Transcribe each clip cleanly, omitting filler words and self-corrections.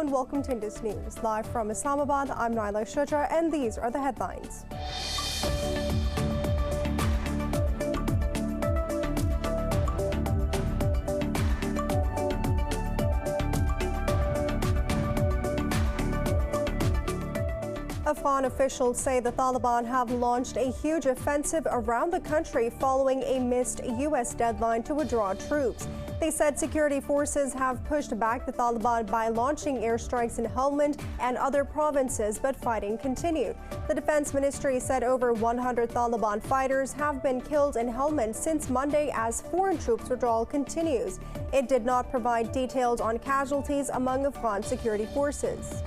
and welcome to Indus News. Live from Islamabad, I'm Naila Shujra, and these are the headlines. Afghan officials say the Taliban have launched a huge offensive around the country following a missed U.S. deadline to withdraw troops. They said security forces have pushed back the Taliban by launching airstrikes in Helmand and other provinces, but fighting continued. The Defense Ministry said over 100 Taliban fighters have been killed in Helmand since Monday as foreign troops withdrawal continues. It did not provide details on casualties among Afghan security forces.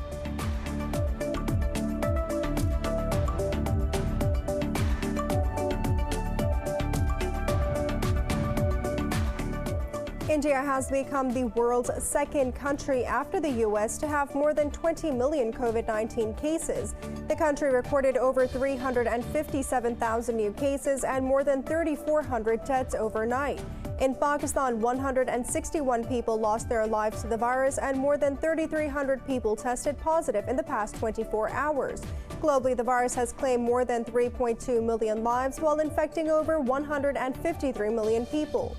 India has become the world's second country after the U.S. to have more than 20 million COVID-19 cases. The country recorded over 357,000 new cases and more than 3,400 deaths overnight. In Pakistan, 161 people lost their lives to the virus and more than 3,300 people tested positive in the past 24 hours. Globally, the virus has claimed more than 3.2 million lives while infecting over 153 million people.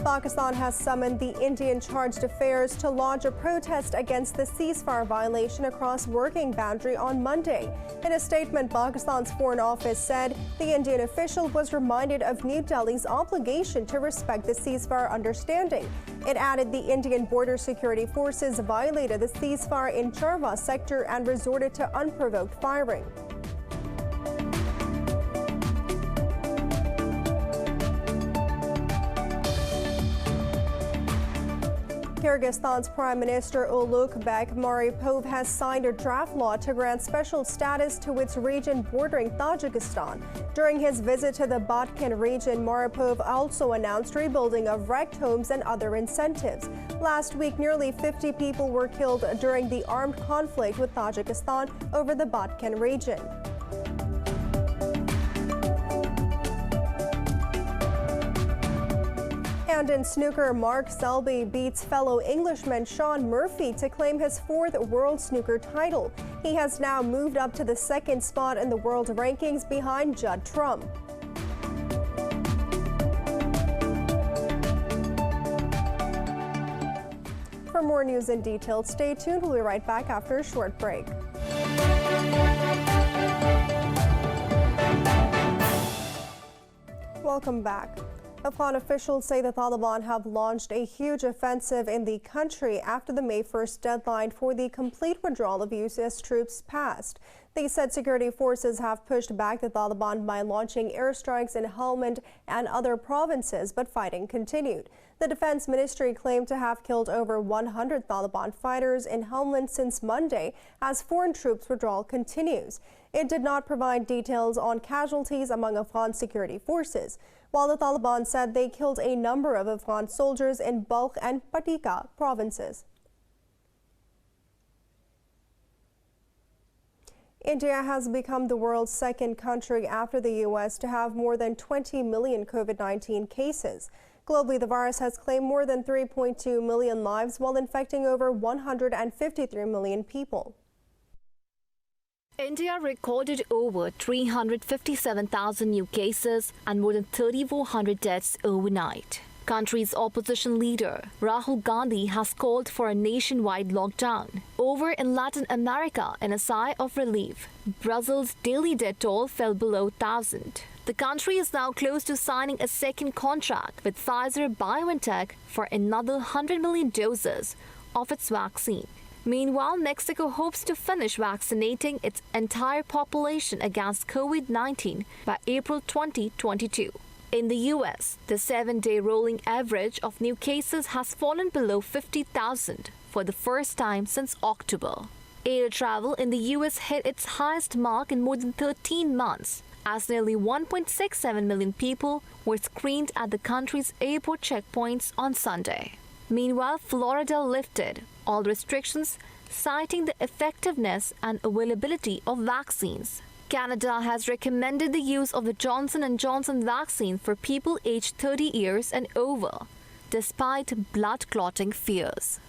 Pakistan has summoned the Indian chargé d'affaires to launch a protest against the ceasefire violation across working boundary on Monday. In a statement, Pakistan's Foreign Office said the Indian official was reminded of New Delhi's obligation to respect the ceasefire understanding. It added the Indian border security forces violated the ceasefire in Charwa sector and resorted to unprovoked firing. Kyrgyzstan's Prime Minister Ulugbek Maripov has signed a draft law to grant special status to its region bordering Tajikistan. During his visit to the Bulletin region, Maripov also announced rebuilding of wrecked homes and other incentives. Last week, nearly 50 people were killed during the armed conflict with Tajikistan over the Bulletin region. And in snooker, Mark Selby beats fellow Englishman Shaun Murphy to claim his fourth world snooker title. He has now moved up to the second spot in the world rankings behind Judd Trump. For more news and details, stay tuned. We'll be right back after a short break. Welcome back. Afghan officials say the Taliban have launched a huge offensive in the country after the May 1st deadline for the complete withdrawal of U.S. troops passed. They said security forces have pushed back the Taliban by launching airstrikes in Helmand and other provinces, but fighting continued. The Defense Ministry claimed to have killed over 100 Taliban fighters in Helmand since Monday as foreign troops withdrawal continues. It did not provide details on casualties among Afghan security forces, while the Taliban said they killed a number of Afghan soldiers in Balkh and Paktika provinces. India has become the world's second country after the U.S. to have more than 20 million COVID-19 cases. Globally, the virus has claimed more than 3.2 million lives while infecting over 153 million people. India recorded over 357,000 new cases and more than 3,400 deaths overnight. Country's opposition leader, Rahul Gandhi, has called for a nationwide lockdown. Over in Latin America, in a sigh of relief, Brazil's daily death toll fell below 1,000. The country is now close to signing a second contract with Pfizer-BioNTech for another 100 million doses of its vaccine. Meanwhile, Mexico hopes to finish vaccinating its entire population against COVID-19 by April 2022. In the U.S., the 7-day rolling average of new cases has fallen below 50,000 for the first time since October. Air travel in the U.S. hit its highest mark in more than 13 months, as nearly 1.67 million people were screened at the country's airport checkpoints on Sunday. Meanwhile, Florida lifted all restrictions, citing the effectiveness and availability of vaccines. Canada has recommended the use of the Johnson & Johnson vaccine for people aged 30 years and over, despite blood clotting fears.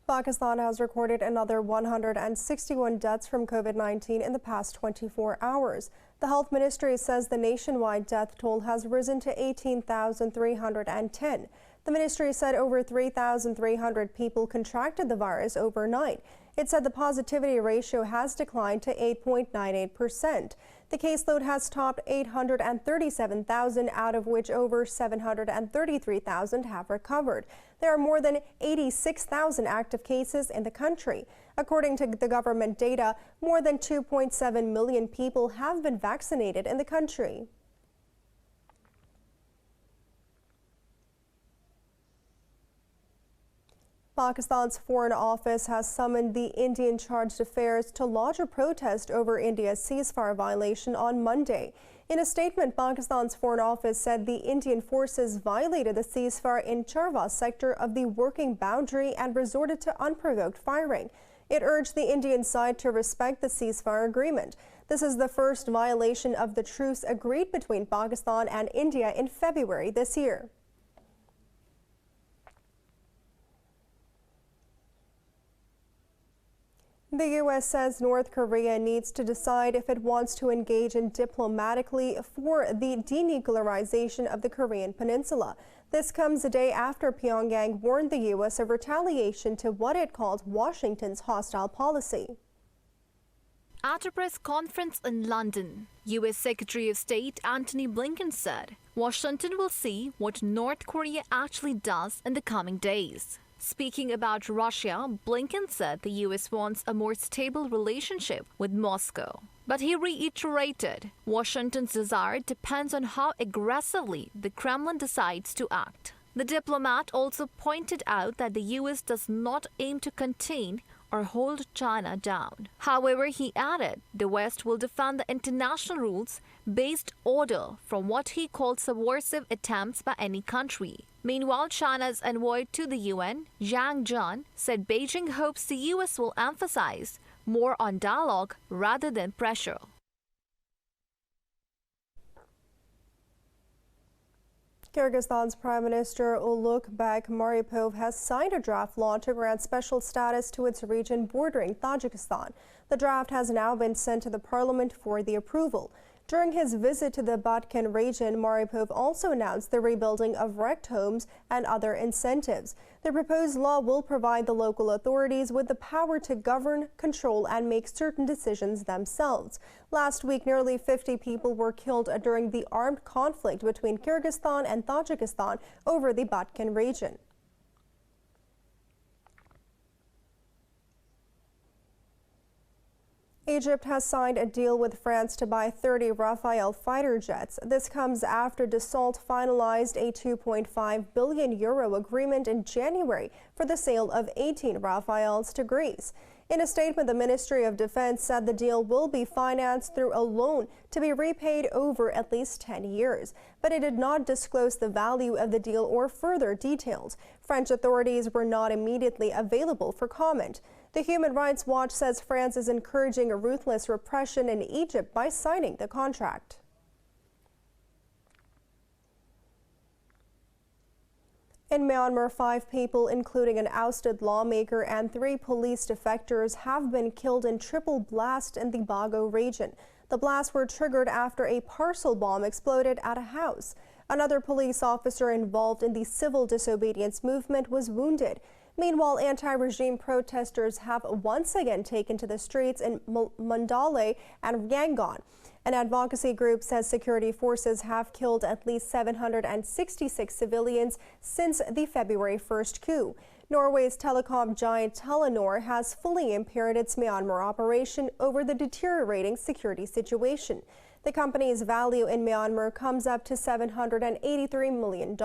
Pakistan has recorded another 161 deaths from COVID-19 in the past 24 hours. The Health Ministry says the nationwide death toll has risen to 18,310. The ministry said over 3,300 people contracted the virus overnight. It said the positivity ratio has declined to 8.98%. The caseload has topped 837,000, out of which over 733,000 have recovered. There are more than 86,000 active cases in the country. According to the government data, more than 2.7 million people have been vaccinated in the country. Pakistan's Foreign Office has summoned the Indian Chargé d'Affaires to lodge a protest over India's ceasefire violation on Monday. In a statement, Pakistan's Foreign Office said the Indian forces violated the ceasefire in Charwa sector of the working boundary and resorted to unprovoked firing. It urged the Indian side to respect the ceasefire agreement. This is the first violation of the truce agreed between Pakistan and India in February this year. The U.S. says North Korea needs to decide if it wants to engage in diplomatically for the denuclearization of the Korean Peninsula. This comes a day after Pyongyang warned the U.S. of retaliation to what it called Washington's hostile policy. At a press conference in London, U.S. Secretary of State Antony Blinken said Washington will see what North Korea actually does in the coming days. Speaking about Russia, Blinken said the U.S. wants a more stable relationship with Moscow. But he reiterated Washington's desire depends on how aggressively the Kremlin decides to act. The diplomat also pointed out that the U.S. does not aim to contain or hold China down. However, he added the West will defend the international rules-based order from what he called subversive attempts by any country. Meanwhile, China's envoy to the UN, Yang Jun, said Beijing hopes the U.S. will emphasize more on dialogue rather than pressure. Kyrgyzstan's Prime Minister Ulugbek Maripov has signed a draft law to grant special status to its region bordering Tajikistan. The draft has now been sent to the parliament for the approval. During his visit to the Batken region, Maripov also announced the rebuilding of wrecked homes and other incentives. The proposed law will provide the local authorities with the power to govern, control, and make certain decisions themselves. Last week, nearly 50 people were killed during the armed conflict between Kyrgyzstan and Tajikistan over the Batken region. Egypt has signed a deal with France to buy 30 RAFALE fighter jets. This comes after Dassault finalized a €2.5 billion agreement in January for the sale of 18 RAFALEs to Greece. In a statement, the Ministry of Defense said the deal will be financed through a loan to be repaid over at least 10 years. But it did not disclose the value of the deal or further details. French authorities were not immediately available for comment. The Human Rights Watch says France is encouraging a ruthless repression in Egypt by signing the contract. In Myanmar, 5 people, including an ousted lawmaker and 3 police defectors, have been killed in triple blast in the Bago region. The blasts were triggered after a parcel bomb exploded at a house. Another police officer involved in the civil disobedience movement was wounded. Meanwhile, anti-regime protesters have once again taken to the streets in Mandalay and Yangon. An advocacy group says security forces have killed at least 766 civilians since the February 1st coup. Norway's telecom giant Telenor has fully impaired its Myanmar operation over the deteriorating security situation. The company's value in Myanmar comes up to $783 million.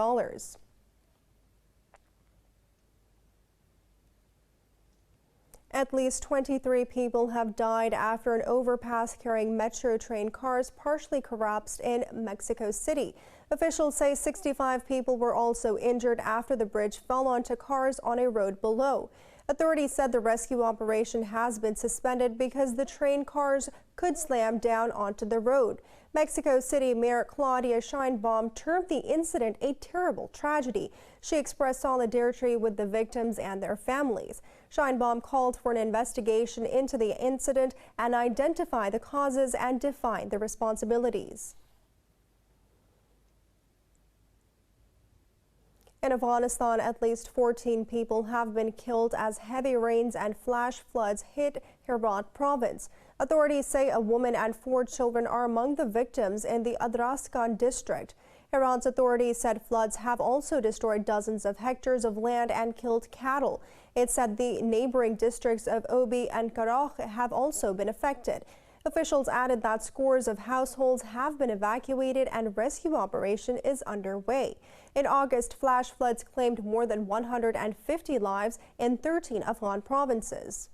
At least 23 people have died after an overpass carrying metro train cars partially collapsed in Mexico City. Officials say 65 people were also injured after the bridge fell onto cars on a road below. Authorities said the rescue operation has been suspended because the train cars could slam down onto the road. Mexico City Mayor Claudia Sheinbaum termed the incident a terrible tragedy. She expressed solidarity with the victims and their families. Sheinbaum called for an investigation into the incident and identify the causes and define the responsibilities. In Afghanistan, at least 14 people have been killed as heavy rains and flash floods hit Herat province. Authorities say a woman and 4 children are among the victims in the Adraskan district. Herat's authorities said floods have also destroyed dozens of hectares of land and killed cattle. It said the neighboring districts of Obi and Karagh have also been affected. Officials added that scores of households have been evacuated and rescue operation is underway. In August, flash floods claimed more than 150 lives in 13 Afghan provinces.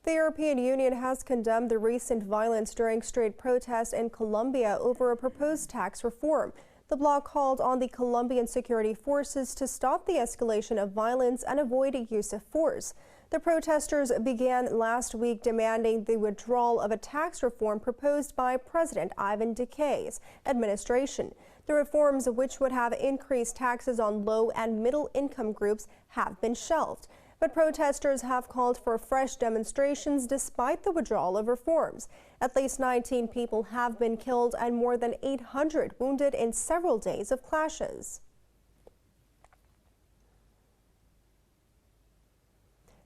The European Union has condemned the recent violence during street protests in Colombia over a proposed tax reform. The bloc called on the Colombian security forces to stop the escalation of violence and avoid use of force. The protesters began last week demanding the withdrawal of a tax reform proposed by President Ivan Duque's administration. The reforms, which would have increased taxes on low and middle income groups, have been shelved. But protesters have called for fresh demonstrations despite the withdrawal of reforms. At least 19 people have been killed and more than 800 wounded in several days of clashes.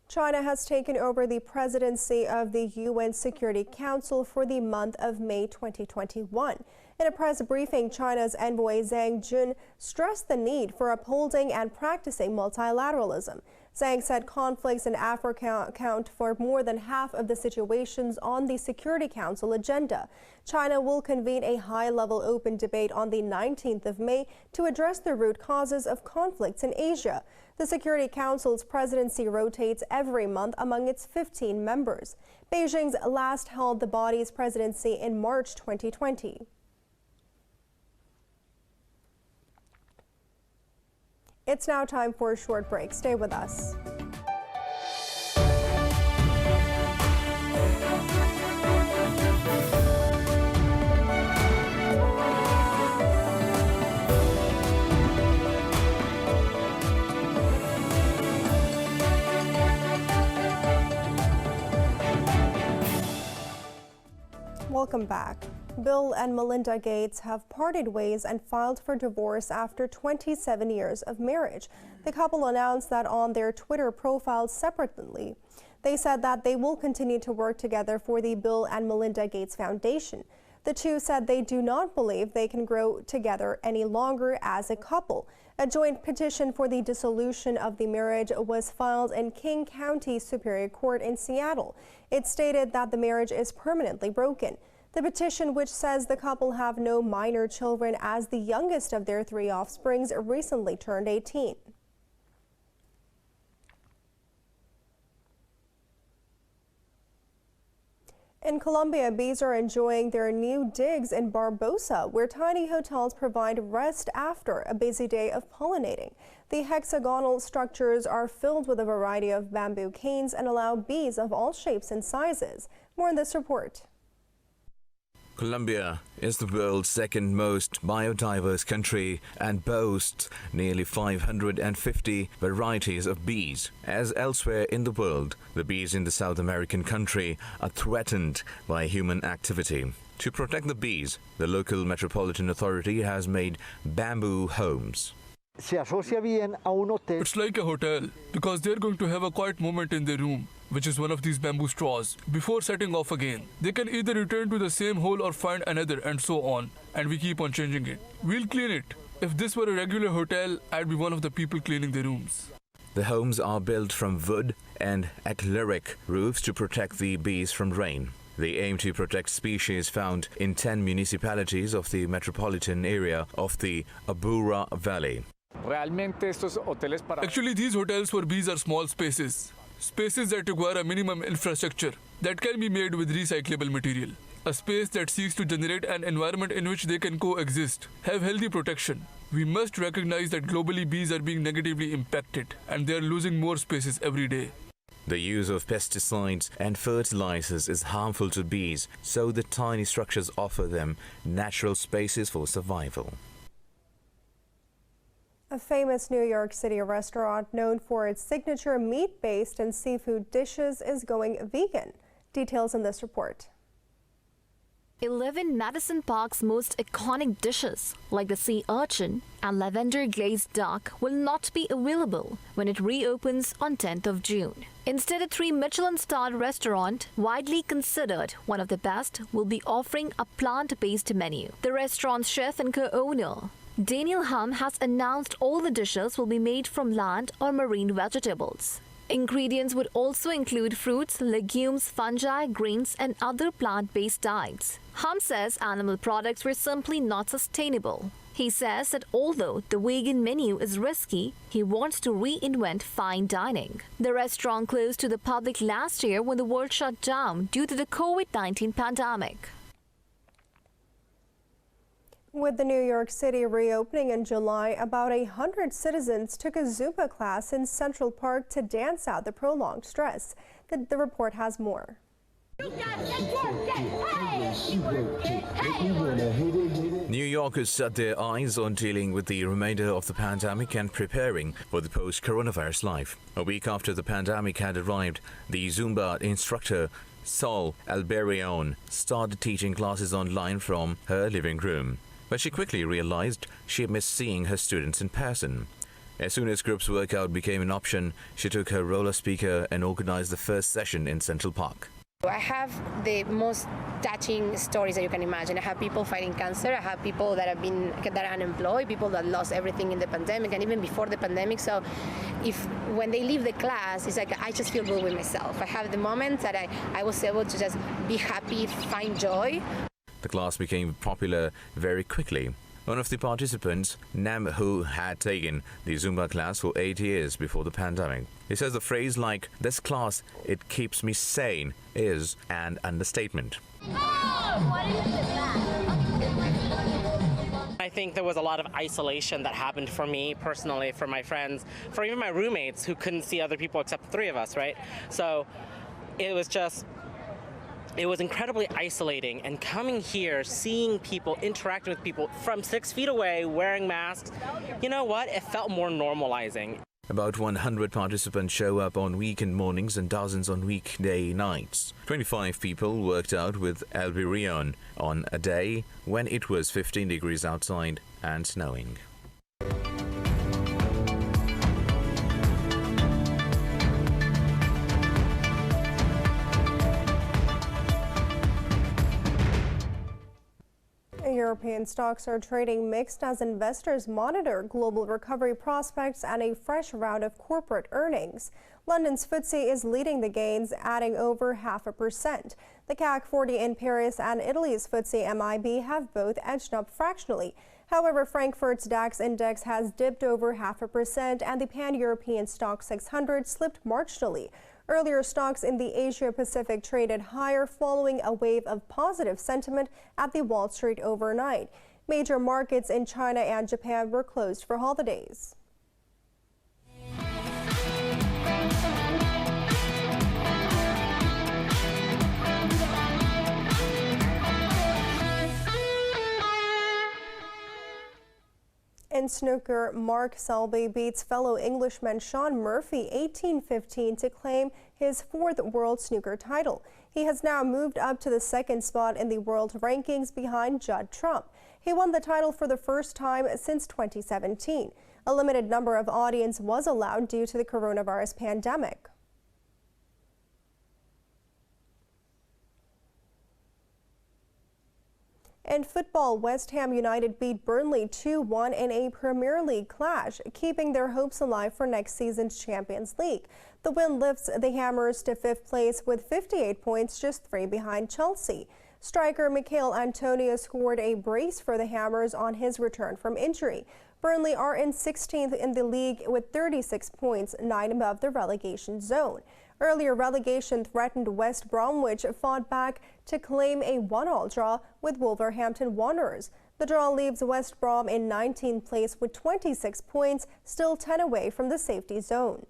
China has taken over the presidency of the UN Security Council for the month of May 2021. In a press briefing, China's envoy Zhang Jun stressed the need for upholding and practicing multilateralism. Zhang said conflicts in Africa account for more than half of the situations on the Security Council agenda. China will convene a high-level open debate on the 19th of May to address the root causes of conflicts in Asia. The Security Council's presidency rotates every month among its 15 members. Beijing's last held the body's presidency in March 2020. It's now time for a short break. Stay with us. Welcome back. Bill and Melinda Gates have parted ways and filed for divorce after 27 years of marriage. The couple announced that on their Twitter profiles separately. They said that they will continue to work together for the Bill and Melinda Gates Foundation. The two said they do not believe they can grow together any longer as a couple. A joint petition for the dissolution of the marriage was filed in King County Superior Court in Seattle. It stated that the marriage is permanently broken. The petition, which says the couple have no minor children as the youngest of their 3 offsprings recently turned 18. In Colombia, bees are enjoying their new digs in Barbosa, where tiny hotels provide rest after a busy day of pollinating. The hexagonal structures are filled with a variety of bamboo canes and allow bees of all shapes and sizes. More in this report. Colombia is the world's second most biodiverse country and boasts nearly 550 varieties of bees. As elsewhere in the world, the bees in the South American country are threatened by human activity. To protect the bees, the local metropolitan authority has made bamboo homes. It's like a hotel because they're going to have a quiet moment in their room, which is one of these bamboo straws, before setting off again. They can either return to the same hole or find another and so on, and we keep on changing it. We'll clean it. If this were a regular hotel, I'd be one of the people cleaning the rooms. The homes are built from wood and acrylic roofs to protect the bees from rain. They aim to protect species found in 10 municipalities of the metropolitan area of the Aburrá Valley. Actually, these hotels for bees are small spaces. Spaces that require a minimum infrastructure that can be made with recyclable material. A space that seeks to generate an environment in which they can coexist, have healthy protection, We must recognize that globally bees are being negatively impacted and they are losing more species every day. The use of pesticides and fertilizers is harmful to bees, so the tiny structures offer them natural spaces for survival. A famous New York City restaurant known for its signature meat-based and seafood dishes is going vegan. Details in this report. 11 Madison Park's most iconic dishes, like the sea urchin and lavender glazed duck, will not be available when it reopens on 10th of June. Instead, a 3 Michelin-starred restaurant, widely considered one of the best, will be offering a plant-based menu. The restaurant's chef and co-owner, Daniel Hum, has announced all the dishes will be made from land or marine vegetables. Ingredients would also include fruits, legumes, fungi, grains, and other plant-based diets. Hum says animal products were simply not sustainable. He says that although the vegan menu is risky, he wants to reinvent fine dining. The restaurant closed to the public last year when the world shut down due to the COVID-19 pandemic. With the New York City reopening in July, about 100 citizens took a ZUMBA class in Central Park to dance out the prolonged stress. The report has more. New Yorkers set their eyes on dealing with the remainder of the pandemic and preparing for the post-coronavirus life. A week after the pandemic had arrived, the Zumba instructor Sol Alberion started teaching classes online from her living room. But she quickly realized she missed seeing her students in person. As soon as groups workout became an option, she took her roller speaker and organized the first session in Central Park. I have the most touching stories that you can imagine. I have people fighting cancer. I have people that are unemployed, people that lost everything in the pandemic and even before the pandemic. So when they leave the class, it's like I just feel good with myself. I have the moments that I was able to just be happy, find joy. The class became popular very quickly. One of the participants, Nam, who had taken the Zumba class for 8 years before the pandemic. He says the phrase like, "This class, it keeps me sane," is an understatement. I think there was a lot of isolation that happened for me personally, for my friends, for even my roommates who couldn't see other people except the 3 of us, right? So it was incredibly isolating, and coming here, seeing people, interacting with people from 6 feet away, wearing masks, you know what? It felt more normalizing. About 100 participants show up on weekend mornings and dozens on weekday nights. 25 people worked out with Alberion on a day when it was 15 degrees outside and snowing. European stocks are trading mixed as investors monitor global recovery prospects and a fresh round of corporate earnings. London's FTSE is leading the gains, adding over 0.5%. The CAC 40 in Paris and Italy's FTSE MIB have both edged up fractionally. However, Frankfurt's DAX index has dipped over 0.5%, and the Pan-European Stock 600 slipped marginally. Earlier, stocks in the Asia-Pacific traded higher following a wave of positive sentiment at the Wall Street overnight. Major markets in China and Japan were closed for holidays. In snooker, Mark Selby beats fellow Englishman Shaun Murphy 18-15 to claim his 4th world snooker title. He has now moved up to the 2nd spot in the world rankings behind Judd Trump. He won the title for the first time since 2017. A limited number of audience was allowed due to the coronavirus pandemic. In football, West Ham United beat Burnley 2-1 in a Premier League clash, keeping their hopes alive for next season's Champions League. The win lifts the Hammers to 5th place with 58 points, just 3 behind Chelsea. Striker Mikel Antonio scored a brace for the Hammers on his return from injury. Burnley are in 16th in the league with 36 points, 9 above the relegation zone. Earlier, relegation-threatened West Bromwich fought back to claim a 1-1 draw with Wolverhampton Wanderers. The draw leaves West Brom in 19th place with 26 points, still 10 away from the safety zone.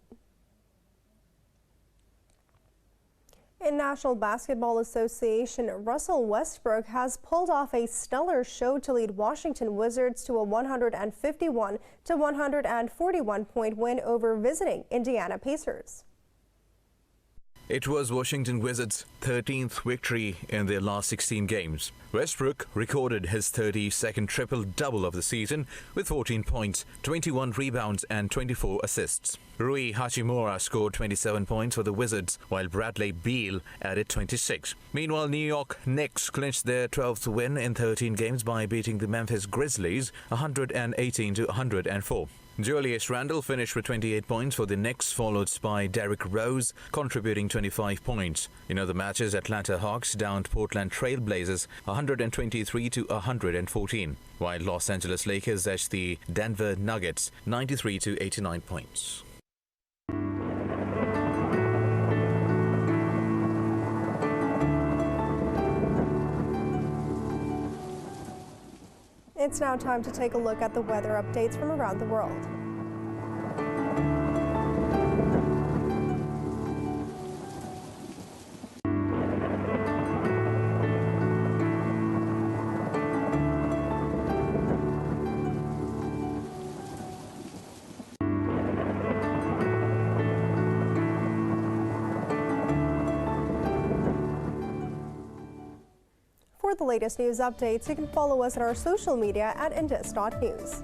In National Basketball Association, Russell Westbrook has pulled off a stellar show to lead Washington Wizards to a 151-141 point win over visiting Indiana Pacers. It was Washington Wizards' 13th victory in their last 16 games. Westbrook recorded his 32nd triple-double of the season with 14 points, 21 rebounds and 24 assists. Rui Hachimura scored 27 points for the Wizards, while Bradley Beal added 26. Meanwhile, New York Knicks clinched their 12th win in 13 games by beating the Memphis Grizzlies 118-104. Julius Randle finished with 28 points for the Knicks, followed by Derrick Rose, contributing 25 points. In other matches, Atlanta Hawks downed Portland Trail Blazers 123-114, while Los Angeles Lakers edged the Denver Nuggets 93-89 points. It's now time to take a look at the weather updates from around the world. For the latest news updates, you can follow us on our social media at Indus.News.